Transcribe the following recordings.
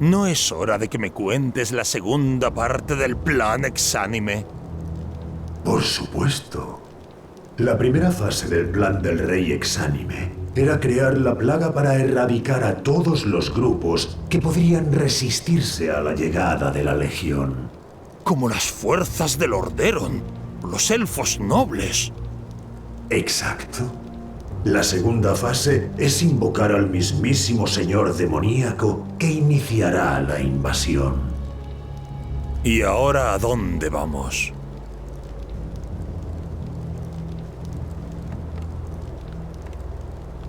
¿No es hora de que me cuentes la segunda parte del plan exánime? Por supuesto. La primera fase del plan del Rey Exánime era crear la plaga para erradicar a todos los grupos que podrían resistirse a la llegada de la Legión. Como las fuerzas del Orderon, los elfos nobles. Exacto. La segunda fase es invocar al mismísimo señor demoníaco que iniciará la invasión. ¿Y ahora a dónde vamos?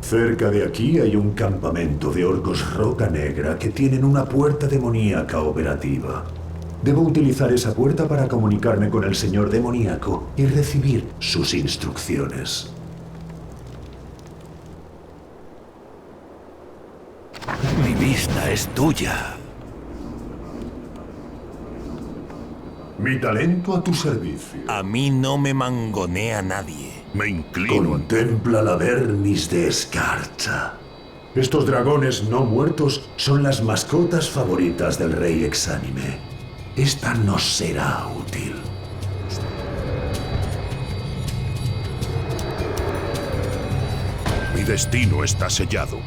Cerca de aquí hay un campamento de orcos roca negra que tienen una puerta demoníaca operativa. Debo utilizar esa puerta para comunicarme con el señor demoníaco y recibir sus instrucciones. Mi vista es tuya. Mi talento a tu servicio. A mí no me mangonea nadie. Me inclino. Contempla la vernis de escarcha. Estos dragones no muertos son las mascotas favoritas del Rey Exánime. Esta nos será útil. Mi destino está sellado.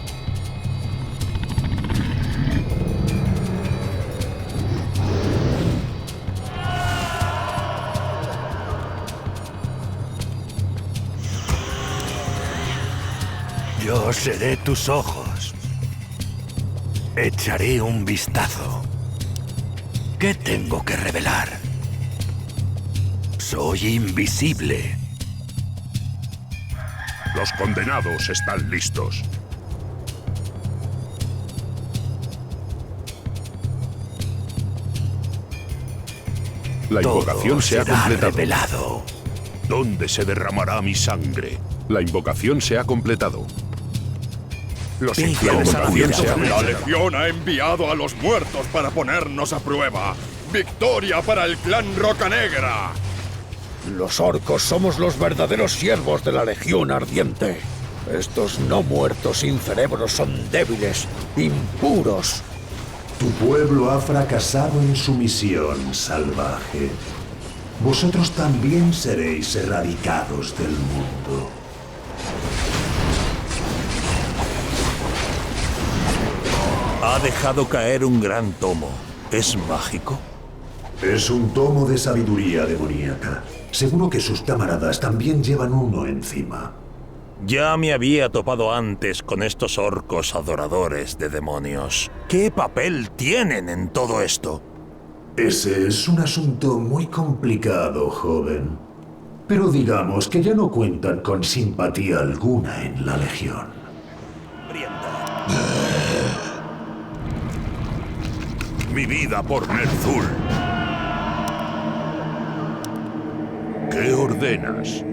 Yo seré tus ojos. Echaré un vistazo. ¿Qué tengo que revelar? Soy invisible. Los condenados están listos. La invocación Todo se ha será completado. revelado. ¿Dónde se derramará mi sangre? La invocación se ha completado. Los La infieles han invocación abierto se ha brecha. La Legión ha enviado a los muertos para ponernos a prueba. ¡Victoria para el clan Roca Negra! Los orcos somos los verdaderos siervos de la Legión Ardiente. Estos no muertos sin cerebro son débiles, impuros. Tu pueblo ha fracasado en su misión, salvaje. Vosotros también seréis erradicados del mundo. Ha dejado caer un gran tomo. ¿Es mágico? Es un tomo de sabiduría demoníaca. Seguro que sus camaradas también llevan uno encima. Ya me había topado antes con estos orcos adoradores de demonios. ¿Qué papel tienen en todo esto? Ese es un asunto muy complicado, joven. Pero digamos que ya no cuentan con simpatía alguna en la Legión. Mi vida por Ner'zhul. ¿Qué ordenas?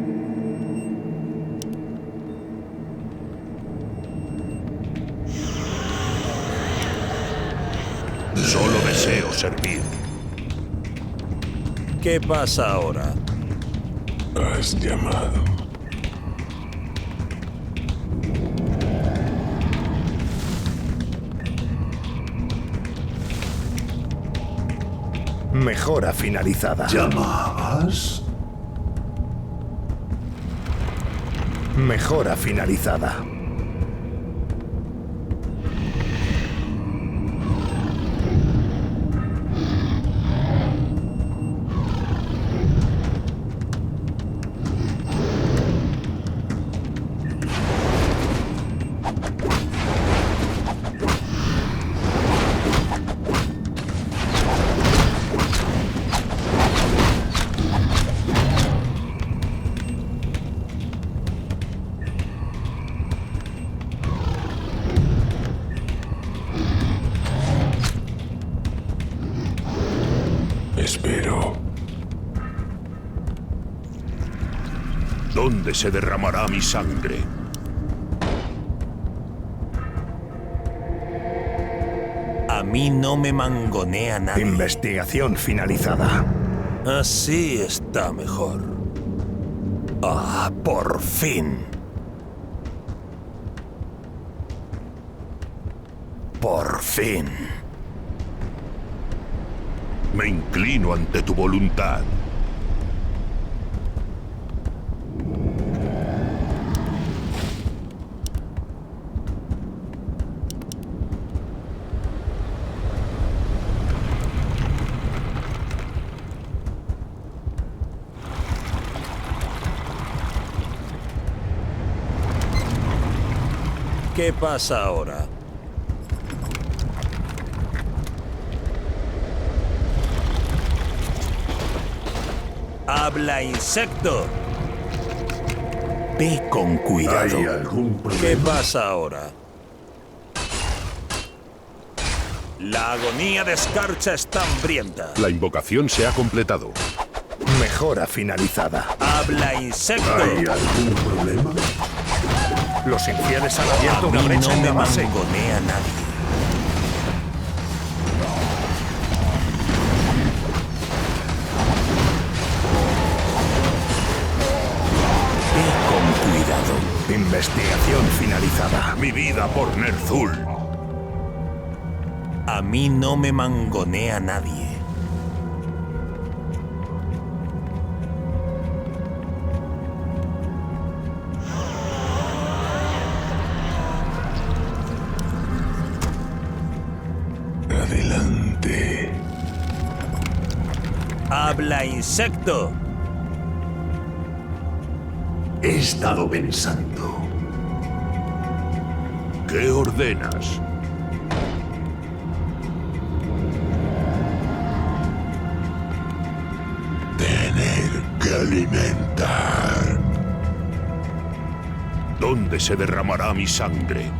Solo deseo servir. ¿Qué pasa ahora? Has llamado. Mejora finalizada. ¿Llamabas? Mejora finalizada. Espero. ¿Dónde se derramará mi sangre? A mí no me mangonea nadie. Investigación finalizada. Así está mejor. Ah, por fin. Por fin. Me inclino ante tu voluntad. ¿Qué pasa ahora? ¡Habla, insecto! Ve con cuidado. ¿Hay algún ¿Qué problema? pasa ahora? La agonía de Escarcha está hambrienta. La invocación se ha completado. Mejora finalizada. ¡Habla, insecto! ¿Hay algún problema? Los infieles han A abierto una mí brecha no en me la base. mangonea nadie. Ve con cuidado. Investigación finalizada. Mi vida por Ner'zhul. A mí no me mangonea nadie. Adelante. ¡Habla, insecto! He estado pensando. ¿Qué ordenas? Tener que alimentar. ¿Dónde se derramará mi sangre?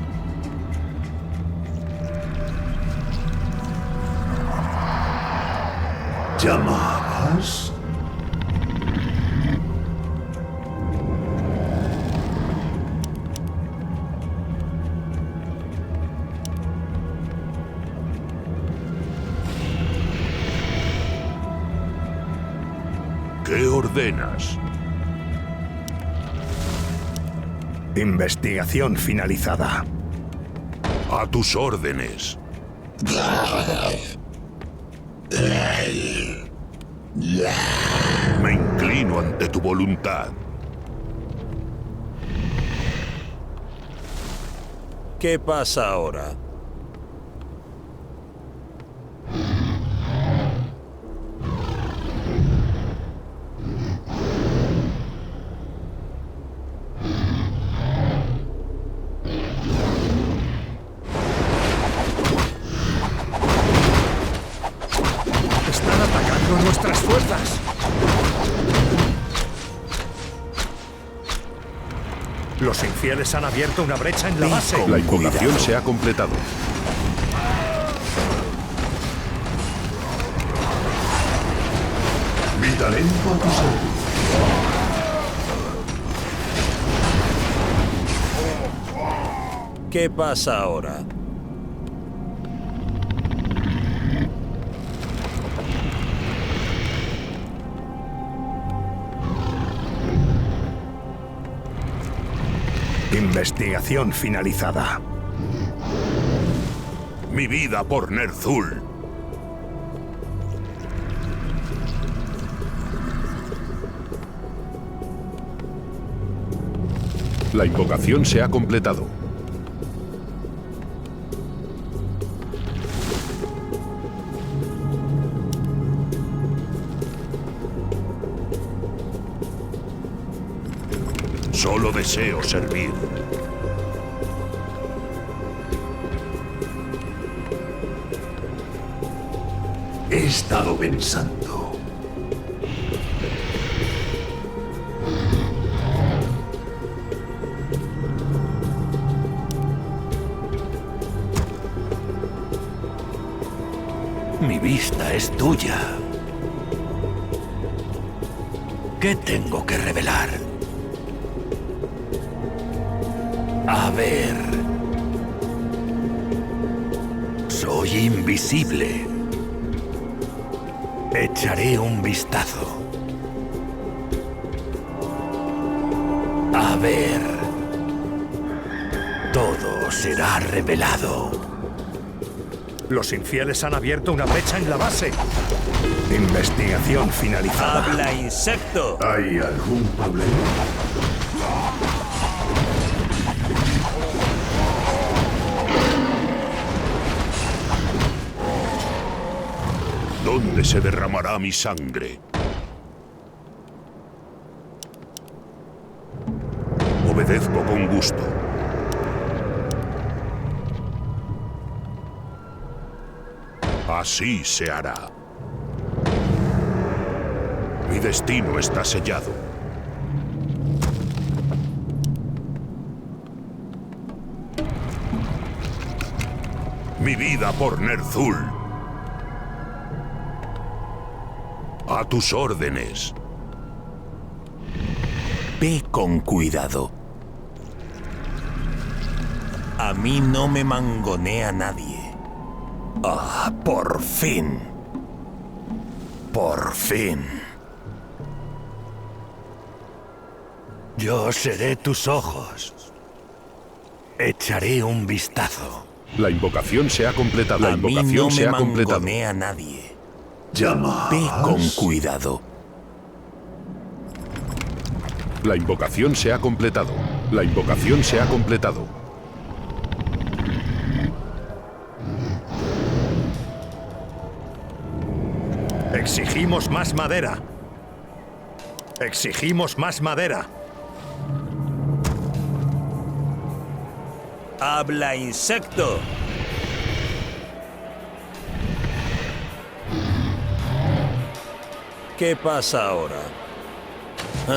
¿Llamabas? ¿Qué ordenas? Investigación finalizada. A tus órdenes. Me inclino ante tu voluntad. ¿Qué pasa ahora? Están atacando a nuestras fuerzas. Los infieles han abierto una brecha en la base. La invocación se ha completado. Mi talento a tu servicio. ¿Qué pasa ahora? Investigación finalizada. Mi vida por Ner'zhul. La invocación se ha completado. Solo deseo servir. He estado pensando. Mi vista es tuya. ¿Qué tengo que revelar? A ver. Soy invisible. Echaré un vistazo. A ver. Todo será revelado. Los infieles han abierto una brecha en la base. Investigación finalizada. ¡Habla, insecto! ¿Hay algún problema? ¿Dónde se derramará mi sangre? Obedezco con gusto. Así se hará. Mi destino está sellado. Mi vida por Ner'zhul. A tus órdenes. Ve con cuidado. A mí no me mangonea nadie. Ah, por fin. Por fin. Yo seré tus ojos. Echaré un vistazo. La invocación se ha completado. La A mí invocación no se me ha completado. mangonea nadie. ¿Llamas? Ve con cuidado. La invocación se ha completado. La invocación se ha completado. Exigimos más madera. Exigimos más madera. ¡Habla, insecto! ¿Qué pasa ahora?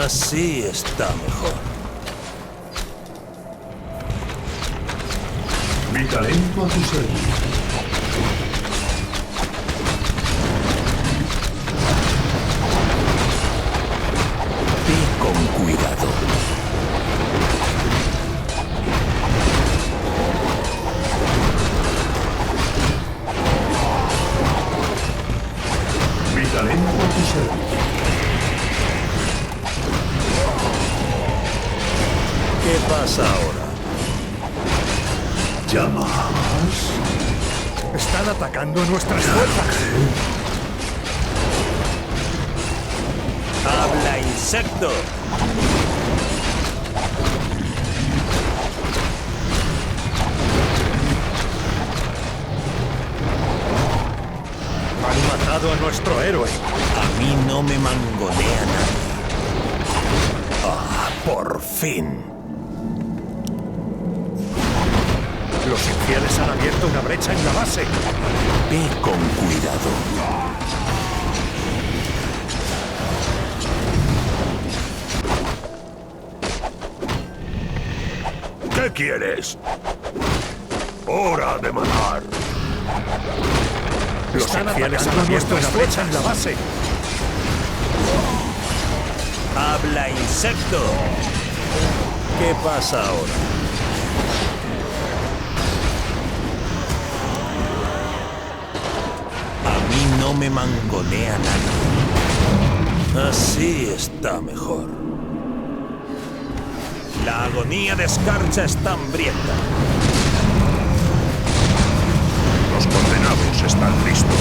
Así está mejor. Mi talento a tu servicio. Ve con cuidado. Mi talento a tu servicio. ¿Qué pasa ahora? ¿Llamas? Están atacando a nuestras fuerzas. ¡Habla, insecto! Han matado a nuestro héroe. A mí no me mangonea nadie. ¡Ah, por fin! Los infieles han abierto una brecha en la base. Ve con cuidado. ¿Qué quieres? ¡Hora de matar! Los infieles han abierto una brecha en la base. ¡Habla, insecto! ¿Qué pasa ahora? A mí no me mangonea nada. Así está mejor. La agonía de Escarcha está hambrienta. Los condenados están listos.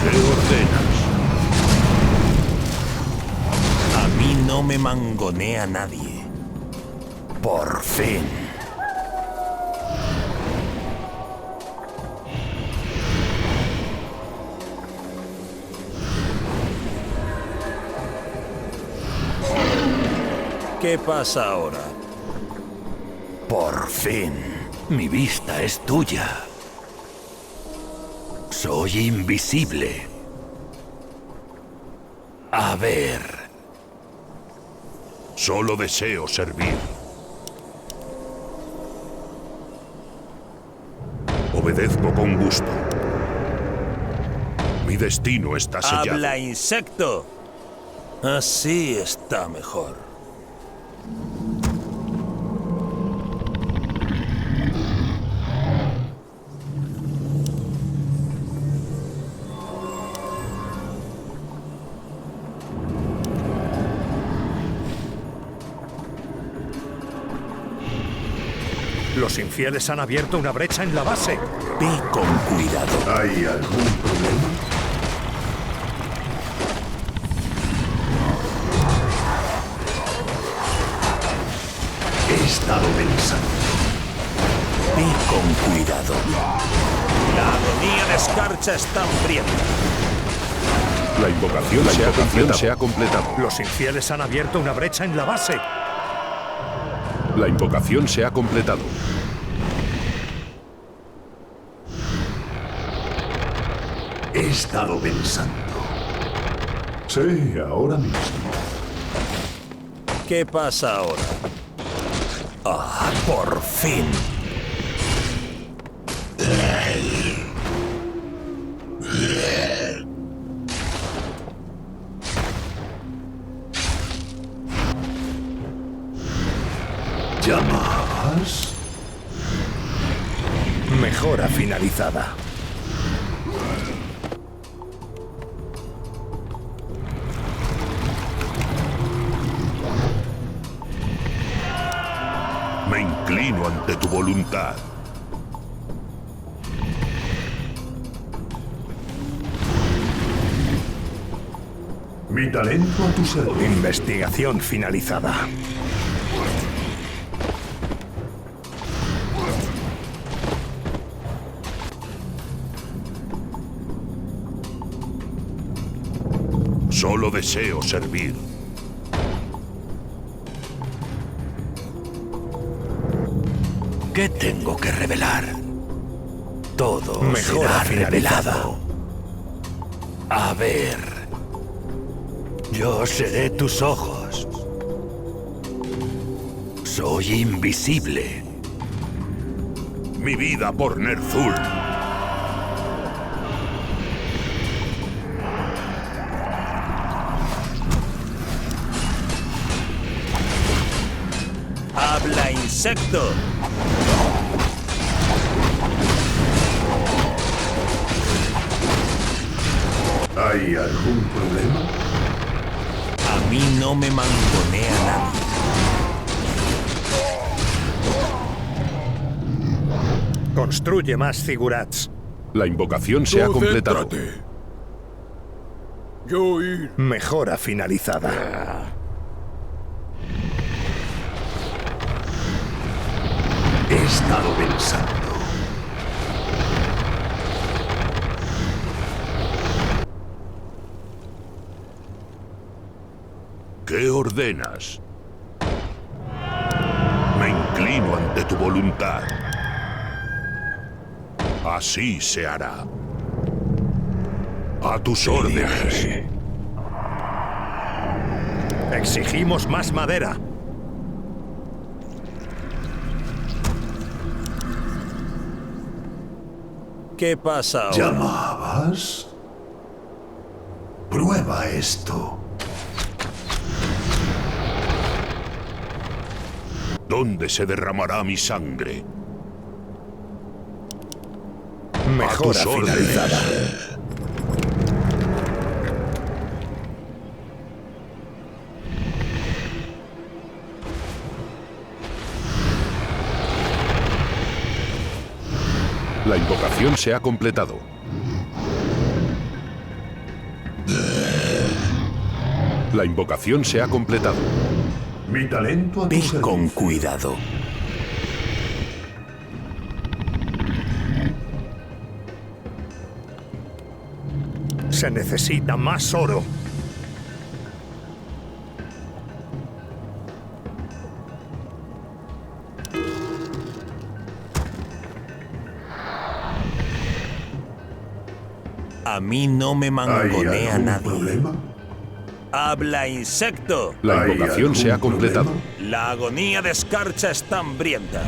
¿Qué ordenas? A mí no me mangonea nadie. Por fin. ¿Qué pasa ahora? Por fin. Mi vista es tuya. Soy invisible. A ver. Solo deseo servir. Obedezco con gusto. Mi destino está sellado. ¡Habla, insecto! Así está mejor. Los infieles han abierto una brecha en la base. Ve con cuidado. ¿Hay algún problema? He estado pensando. Ve con cuidado. La agonía de escarcha está hambrienta. La invocación se ha completado. Los infieles han abierto una brecha en la base. La invocación se ha completado. He estado pensando. Sí, ahora mismo. ¿Qué pasa ahora? ¡Ah, por fin! ¿Llamabas? Mejora finalizada. Me inclino ante tu voluntad. Mi talento a tu servicio. Investigación finalizada. Solo deseo servir. ¿Qué tengo que revelar? Todo Mejora será finalizada. revelado. A ver. Yo seré tus ojos. Soy invisible. Mi vida por Ner'zhul. ¡Habla, insecto! ¿Hay algún problema? A mí no me mangonea nadie. Construye más zigurats. La invocación se ha completado. Yo ir. Mejora finalizada. He estado pensando. ¿Qué ordenas? Me inclino ante tu voluntad. Así se hará. A tus órdenes. Exigimos más madera. ¿Qué pasa ahora? ¿Llamabas? Prueba esto. ¿Dónde se derramará mi sangre? Mejora tus órdenes. finalizada. La invocación se ha completado. La invocación se ha completado. Mi talento a tu Ve servicio. con cuidado. Se necesita más oro. A mí no me ¿Hay mangonea algún nadie. problema? ¡Habla, insecto! La ¿Hay invocación se ha algún completado. problema? La agonía de escarcha está hambrienta.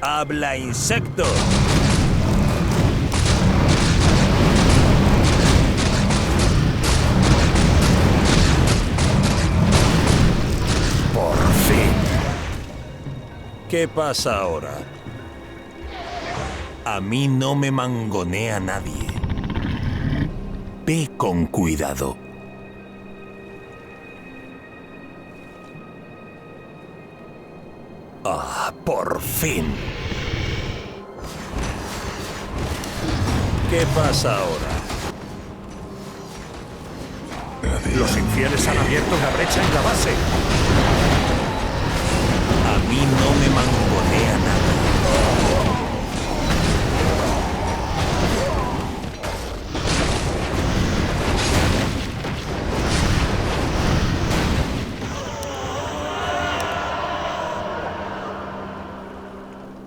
¡Habla, insecto! Por fin. ¿Qué pasa ahora? A mí no me mangonea nadie. Ve con cuidado. Ah, por fin. ¿Qué pasa ahora? Los infieles han abierto una brecha en la base. A mí no me mangonea nada.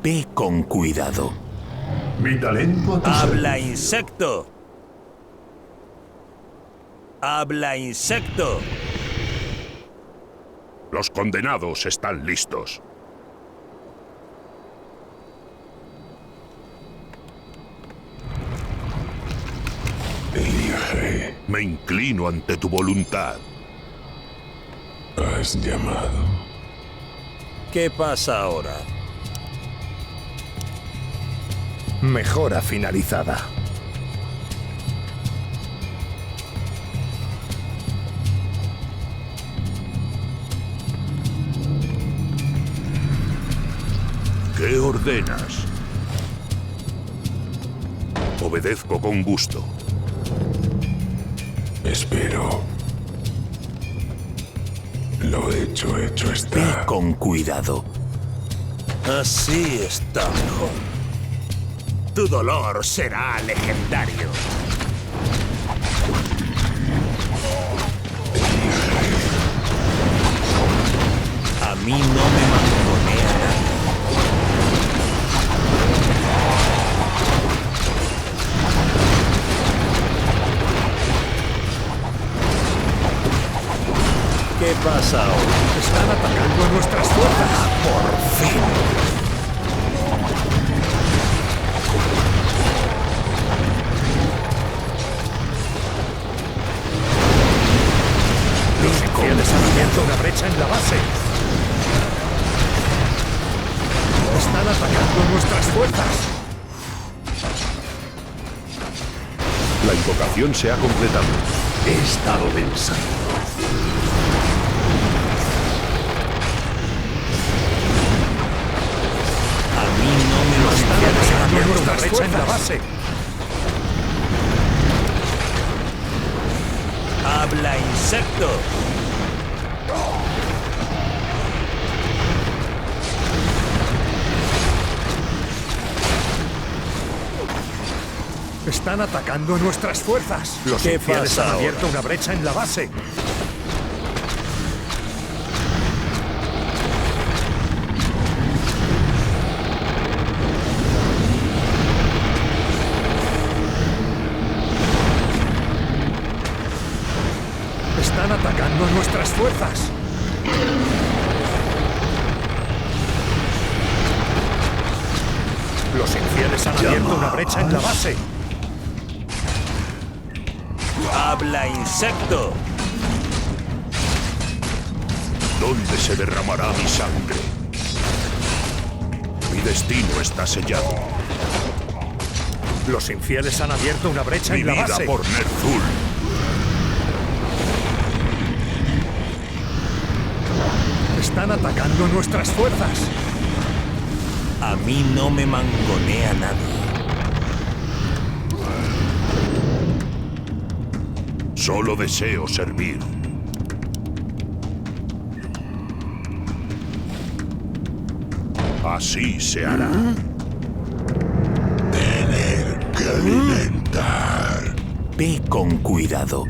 Ve con cuidado. Mi talento a tu ¡Habla, servicio. insecto! ¡Habla, insecto! Los condenados están listos. Elige. Me inclino ante tu voluntad. Has llamado. ¿Qué pasa ahora? Mejora finalizada. ¿Qué ordenas? Obedezco con gusto. Espero. Lo hecho Ve está. con cuidado. Así está mejor. Tu dolor será legendario. A mí no me mangonea nada. ¿Qué pasa ahora? Están atacando a nuestras fuerzas. Por fin. Los infieles han abierto una brecha en la base. Están atacando a nuestras fuerzas. La invocación se ha completado. He estado pensando. A mí no me lo Están están atacando a haciendo. nuestra brecha en la base. ¡Habla, insecto! Están atacando a nuestras fuerzas. Los ¿Qué infieles pasa han ahora? abierto una brecha en la base. Están atacando a nuestras fuerzas. Los infieles han abierto una brecha en la base. ¡Habla, insecto! ¿Dónde se derramará mi sangre? Mi destino está sellado. Los infieles han abierto una brecha Mi en la vida base. por Ner'zhul. Están atacando a nuestras fuerzas. A mí no me mangonea nadie. Solo deseo servir. Así se hará. Tener que alimentar. Ve con cuidado.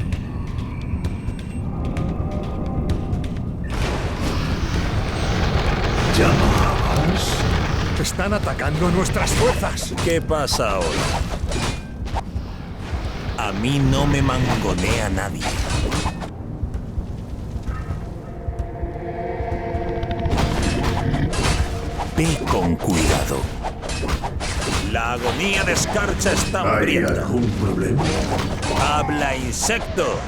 ¿Llamabas? Están atacando a nuestras fuerzas. ¿Qué pasa ahora? A mí no me mangonea nadie. Ve con cuidado. La agonía de escarcha está ¿Hay hambrienta. algún problema? ¡Habla, insecto!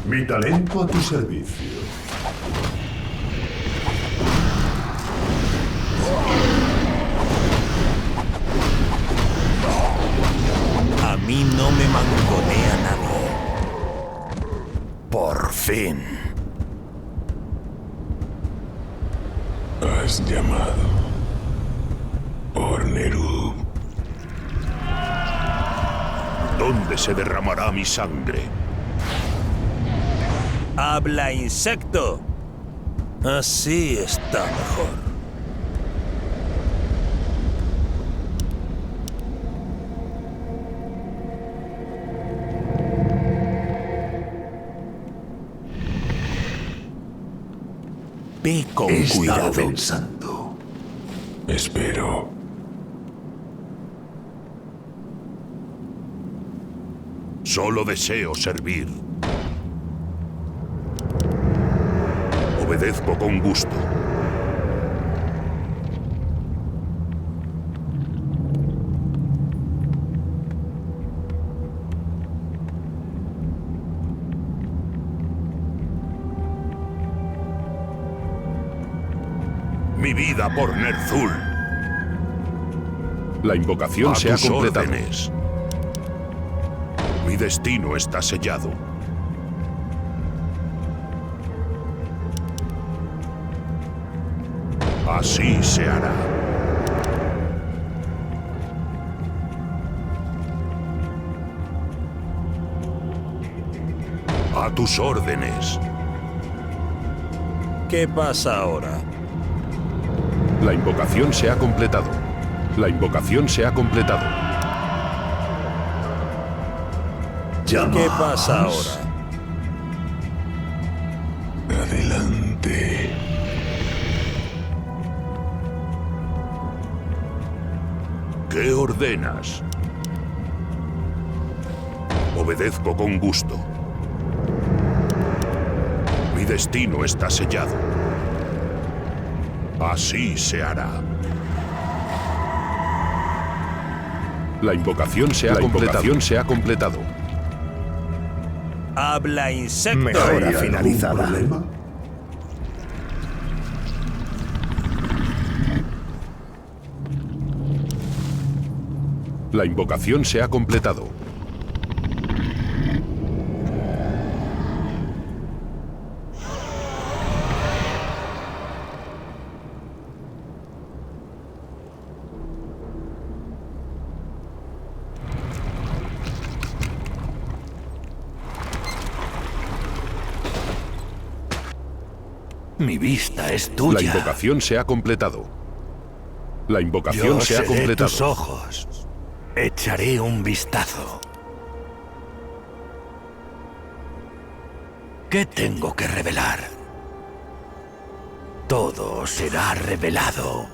Mi talento a tu servicio. A mí no me mangonea nadie. Por fin. Has llamado. Ornerud. ¿Dónde se derramará mi sangre? ¡Habla, insecto! Así está mejor. Ve con Estaba cuidado. pensando. Espero. Solo deseo servir. Obedezco con gusto. Mi vida por Ner'zhul. La invocación se ha tus completado. órdenes. Mi destino está sellado. Así se hará. A tus órdenes. ¿Qué pasa ahora? La invocación se ha completado. La invocación se ha completado. ¿Qué pasa ahora? Adelante. ¿Qué ordenas? Obedezco con gusto. Mi destino está sellado. Así se hará. La invocación se ha completado. La invocación se ha completado. ¡Habla, insecto! ¿Hay algún problema? La invocación se ha completado. Mi vista es La tuya. invocación se ha completado. La invocación Yo se ha seré completado. tus ojos. Echaré un vistazo. ¿Qué tengo que revelar? Todo será revelado.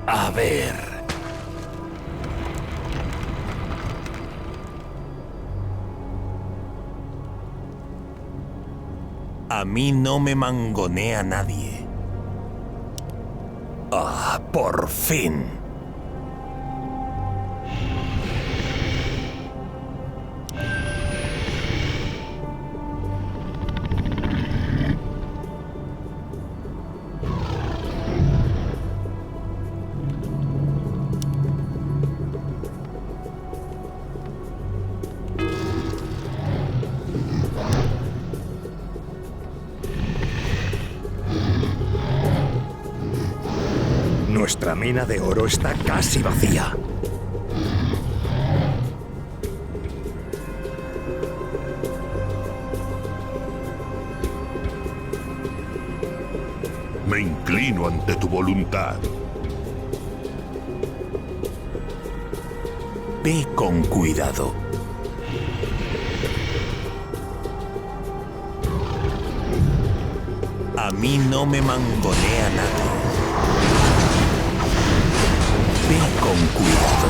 A ver. A mí no me mangonea nadie. ¡Ah, por fin! Nuestra mina de oro está casi vacía. Me inclino ante tu voluntad. Ve con cuidado. A mí no me mangonea nadie. Ve con cuidado.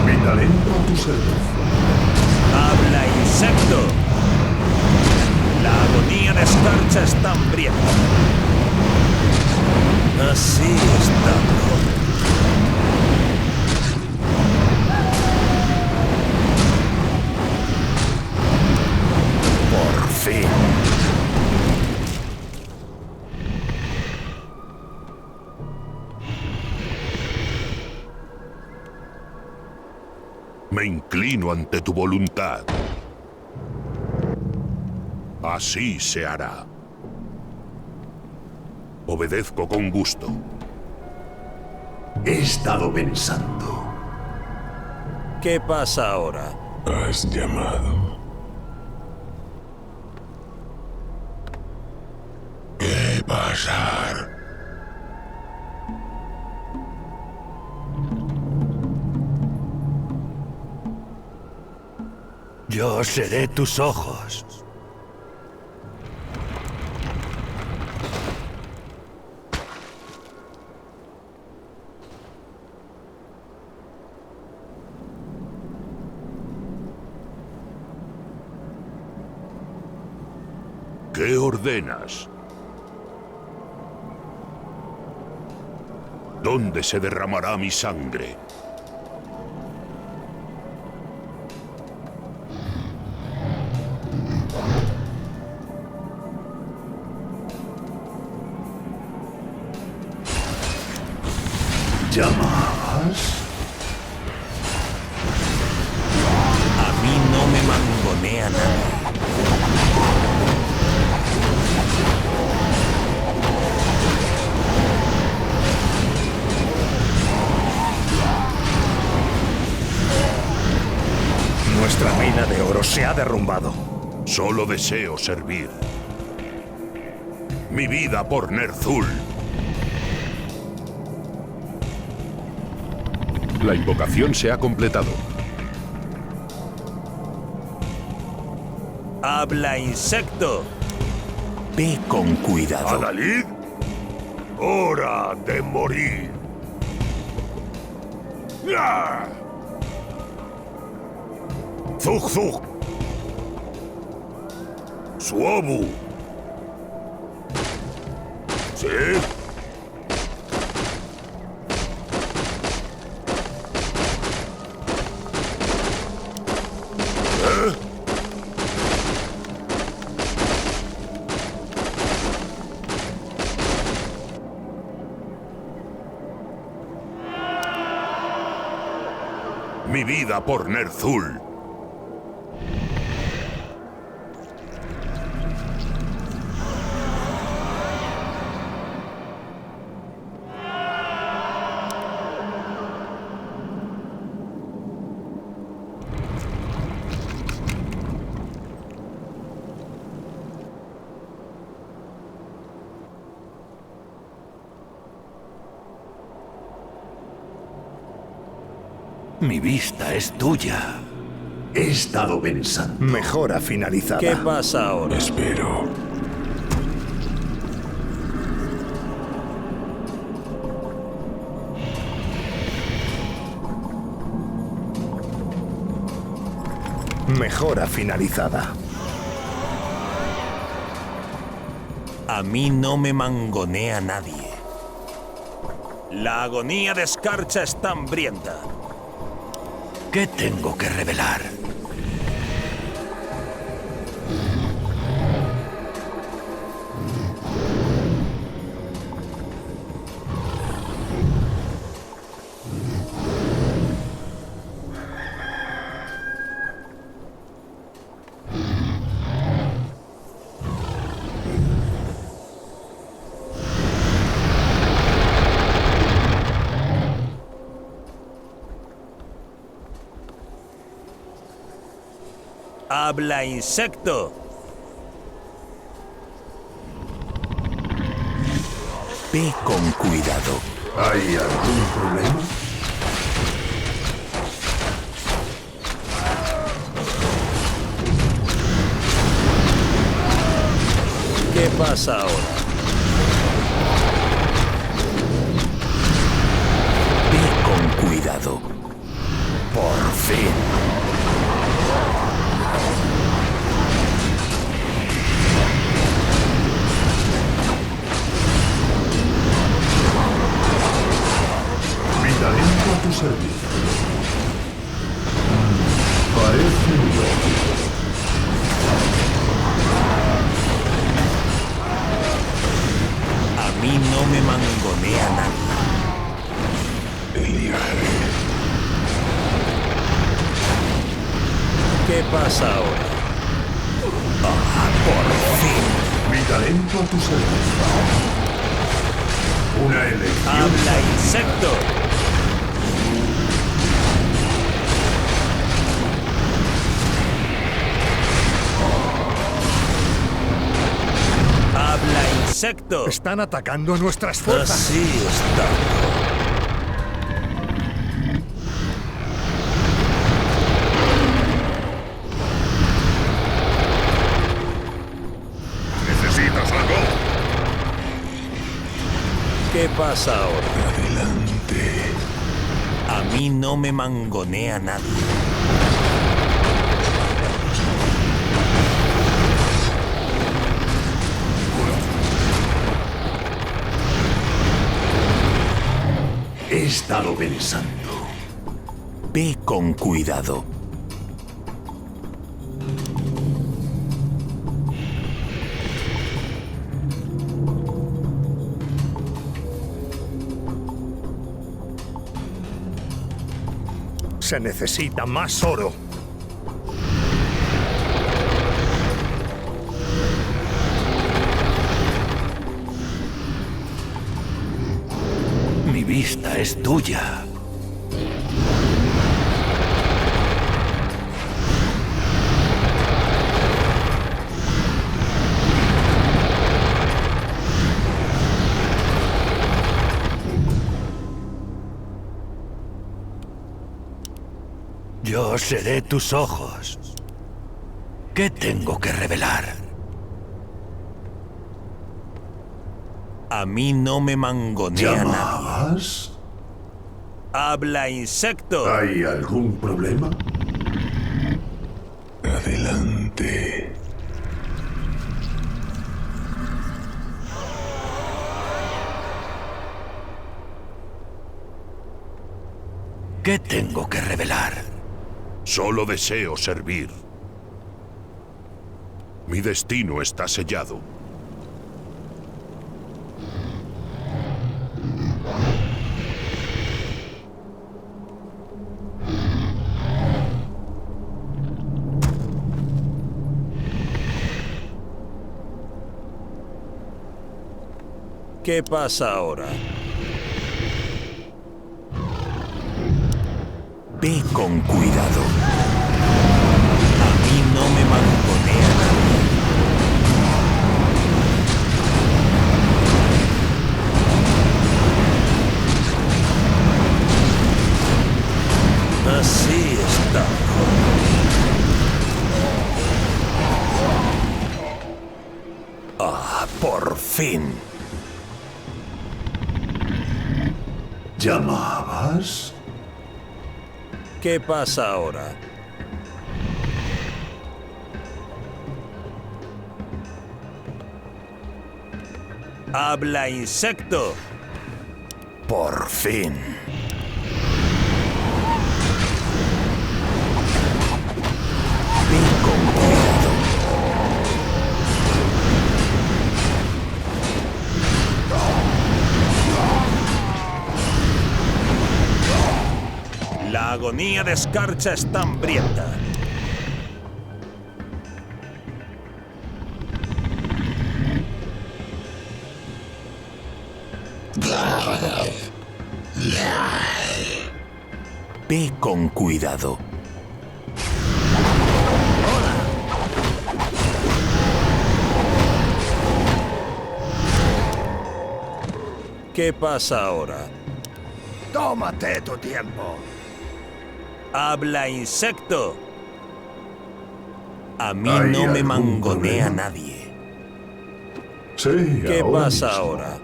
Mi talento a tu servicio. ¡Habla, insecto! La agonía de escarcha está hambrienta. Así está mejor. Me inclino ante tu voluntad. Así se hará. Obedezco con gusto. He estado pensando. ¿Qué pasa ahora? Has llamado. ¿Qué pasar? Yo seré tus ojos. ¿Qué ordenas? ¿Dónde se derramará mi sangre? ¿Llamabas? A mí no me mangonea nadie. Nuestra mina de oro se ha derrumbado. Solo deseo servir. Mi vida por Ner'zhul. La invocación se ha completado. ¡Habla, insecto! Ve con cuidado. ¿Adalid? ¡Hora de morir! ¡Ya! ¡Zug, Zug! ¡Suobu! ¿Sí? Mi vida por Ner'zhul. Mi vista es tuya. He estado pensando. Mejora finalizada. ¿Qué pasa ahora? Espero. Mejora finalizada. A mí no me mangonea nadie. La agonía de Escarcha está hambrienta. ¿Qué tengo que revelar? ¡Habla, insecto! Ve con cuidado. ¿Hay algún problema? ¿Qué pasa ahora? Ve con cuidado. Por fin. Mi talento a tu servicio. Parece lógico. A mí no me mangonea nadie. Eliaré. ¿Qué pasa ahora? Por fin. Mi talento a tu servicio. Una elección. ¡Habla, insecto! ¡Habla, insecto! Están atacando a nuestras fuerzas. Así está. ¿Necesitas algo? ¿Qué pasa ahora? Adelante. A mí no me mangonea nadie. He estado pensando. Ve con cuidado. Se necesita más oro. Mi vista es tuya. Yo seré tus ojos. ¿Qué tengo que revelar? A mí no me mangonea nadie. ¿Llamabas? ¡Habla, insecto! ¿Hay algún problema? Adelante. ¿Qué tengo que revelar? Solo deseo servir. Mi destino está sellado. ¿Qué pasa ahora? Ve con cuidado. A mí no me mangonea nadie. Así está. Ah, por fin. ¿Llamabas? ¿Qué pasa ahora? ¡Habla, insecto! Por fin. Ve con cuidado. La agonía de Escarcha está hambrienta. Ve con cuidado. ¿Qué pasa ahora? Tómate tu tiempo. ¡Habla, insecto! A mí ¿Hay no me algún mangonea problema? nadie. Sí, ¿Qué ahora pasa mismo. ahora?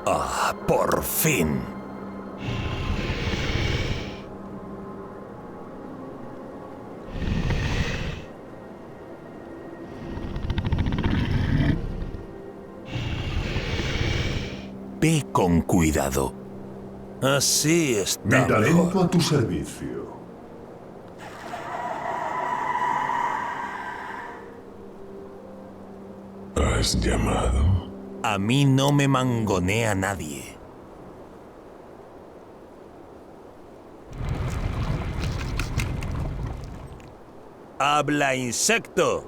¡Ah, por fin! Ve con cuidado. Así Mi está talento mejor. a tu servicio. Has llamado. A mí no me mangonea nadie. Habla, insecto.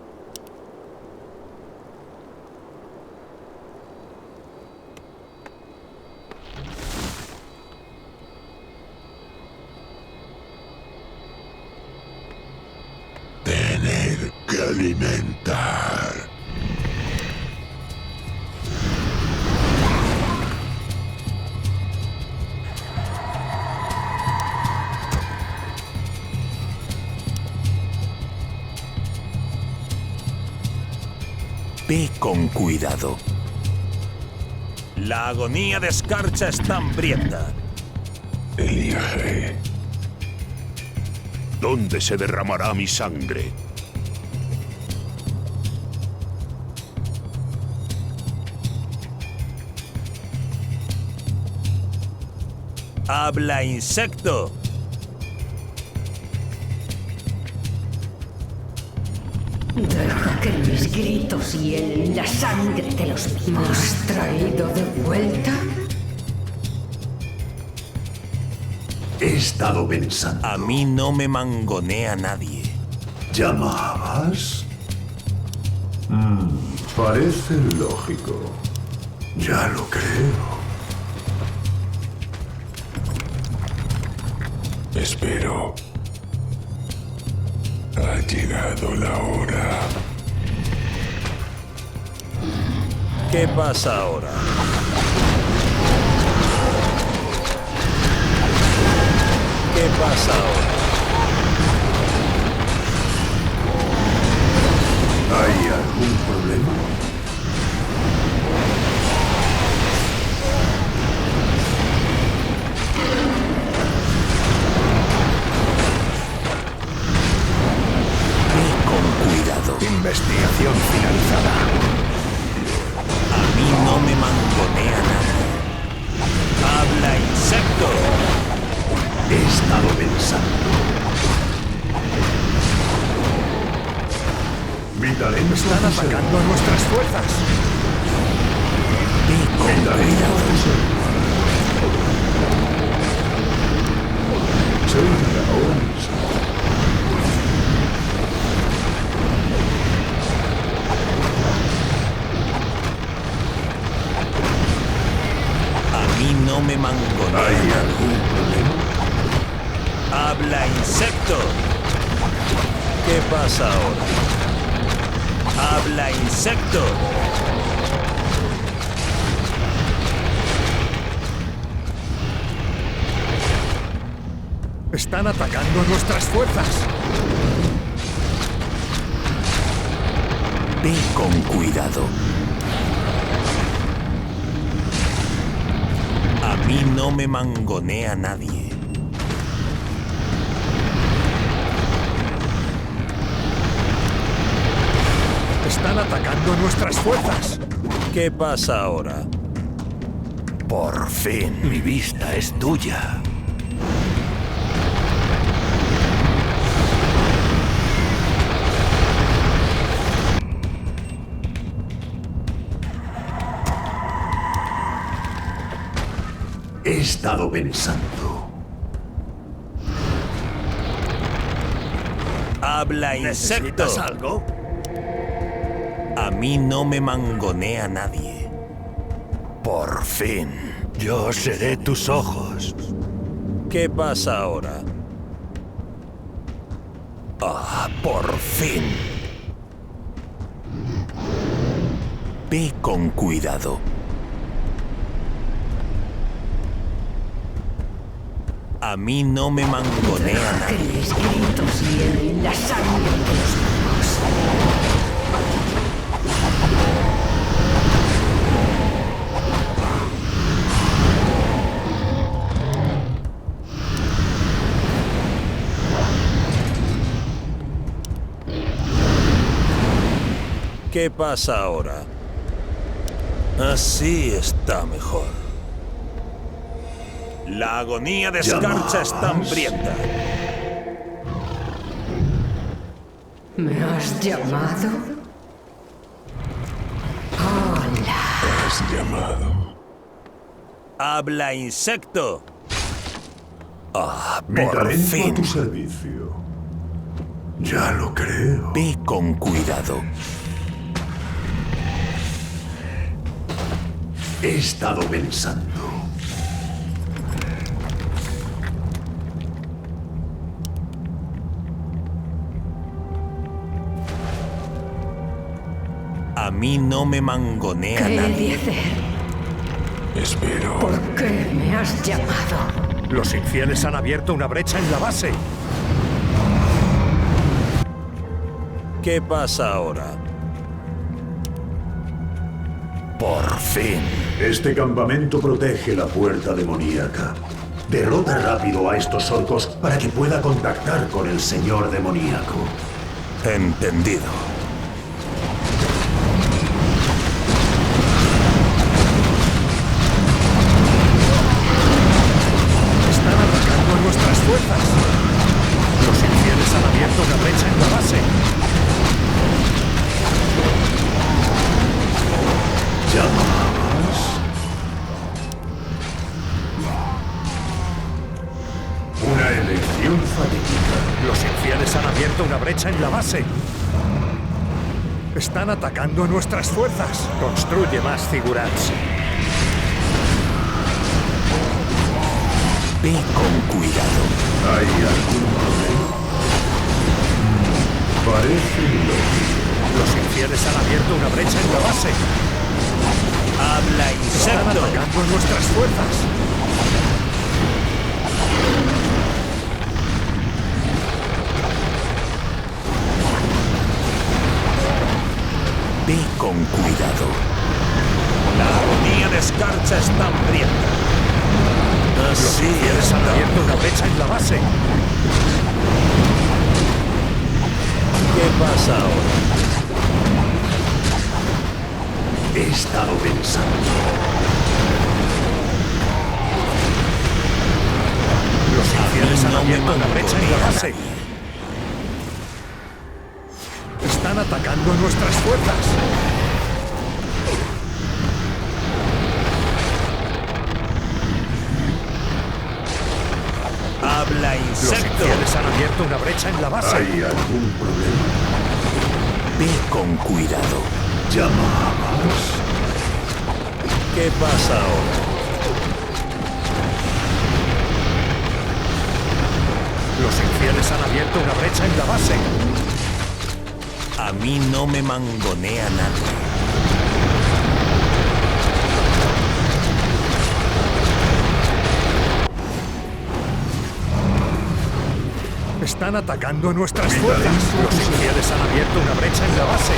Tener que alimentar. Ve con cuidado. La agonía de escarcha está hambrienta. Elige. ¿Dónde se derramará mi sangre? Habla, insecto. Deja que mis gritos hielen la sangre de los míos. ¿Me has traído de vuelta? He estado pensando. A mí no me mangonea nadie. ¿Llamabas? Parece lógico. Ya lo creo. Espero. Ha llegado la hora. ¿Qué pasa ahora? ¿Qué pasa ahora? ¿Hay algún problema? Investigación finalizada. A mí no me mangonea nadie. Habla, insecto. He estado pensando. Mi talento Están atacando a nuestras fuerzas. Mi talento soy ahora mismo. A mí no me mangonea. ¿Hay algún problema? Habla, insecto. ¿Qué pasa ahora? Habla, insecto. Están atacando a nuestras fuerzas. Ve con cuidado. A mí no me mangonea nadie. Están atacando a nuestras fuerzas. ¿Qué pasa ahora? Por fin, mi vista es tuya. He estado pensando. Habla, insecto. ¿Necesitas algo? A mí no me mangonea nadie. Por fin, yo seré tus ojos. ¿Qué pasa ahora? Ah, por fin. Ve con cuidado. A mí no me mangonea Deja que nadie. mis gritos hielen la sangre de los míos. ¿Qué pasa ahora? Así está mejor. La agonía de escarcha está hambrienta. ¿Me has llamado? Hola. Has llamado. Habla, insecto. Ah, Mi por talento a fin. tu servicio. Ya lo creo. Ve con cuidado. He estado pensando. A mí no me mangonea ¿Qué he nadie. de hacer? Espero. ¿Por qué me has llamado? Los infieles han abierto una brecha en la base. ¿Qué pasa ahora? Por fin. Este campamento protege la puerta demoníaca. Derrota rápido a estos orcos para que pueda contactar con el señor demoníaco. Entendido. Están atacando a nuestras fuerzas. Los infieles han abierto una brecha en la base. ¿Llamabas? Una elección fatídica. Los infieles han abierto una brecha en la base. Están atacando a nuestras fuerzas. Construye más figurats. Ve con cuidado. ¿Hay algún problema? Parece lógico. Los infieles han abierto una brecha en la base. Habla, Están insecto. atacando a nuestras fuerzas. Ve con cuidado. La agonía de Escarcha está hambrienta. Los Así infieles han abierto una brecha en la base. ¿Qué pasa ahora? He estado pensando. Los infieles han abierto una brecha en la base. Están atacando a nuestras fuerzas. Habla, Los insecto. infieles han abierto una brecha en la base. ¿Hay algún problema? Ve con cuidado. ¿Llamabas? ¿Qué pasa ahora? Los infieles han abierto una brecha en la base. A mí no me mangonea nadie. Están atacando a nuestras fuerzas. Los infieles han abierto una brecha en la base.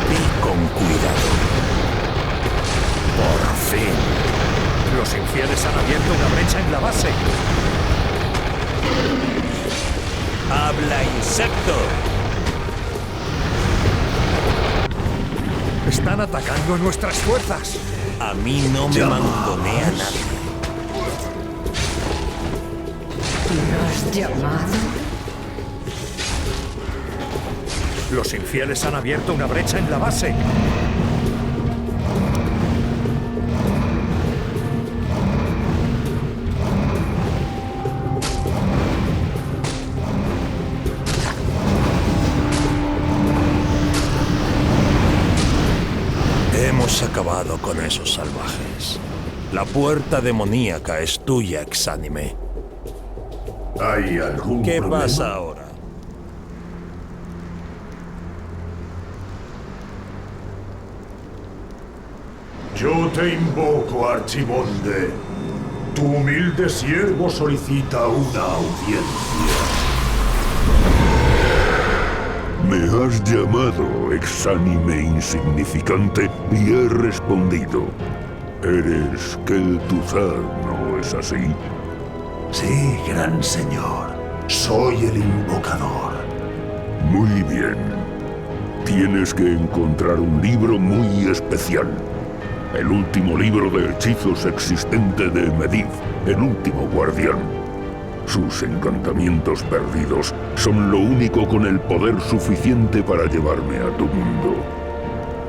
Ve con cuidado. Por fin. Los infieles han abierto una brecha en la base. Habla, insecto. Están atacando a nuestras fuerzas. A mí no me mangonea nadie. ¿Me has llamado? Los infieles han abierto una brecha en la base. Hemos acabado con esos salvajes. La puerta demoníaca es tuya, Exánime. ¿Hay algún ¿Qué problema? pasa ahora? Yo te invoco, Archibonde. Tu humilde siervo solicita una audiencia. Me has llamado, exánime insignificante, y he respondido. Eres Kel'Thuzad, ¿no es así? Sí, gran señor. Soy el invocador. Muy bien. Tienes que encontrar un libro muy especial. El último libro de hechizos existente de Medivh, el último guardián. Sus encantamientos perdidos son lo único con el poder suficiente para llevarme a tu mundo.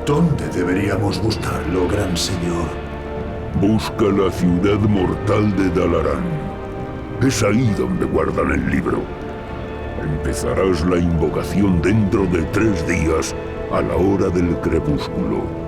¿Dónde deberíamos buscarlo, gran señor? Busca la ciudad mortal de Dalaran. Es ahí donde guardan el libro. Empezarás la invocación dentro de 3 días, a la hora del crepúsculo.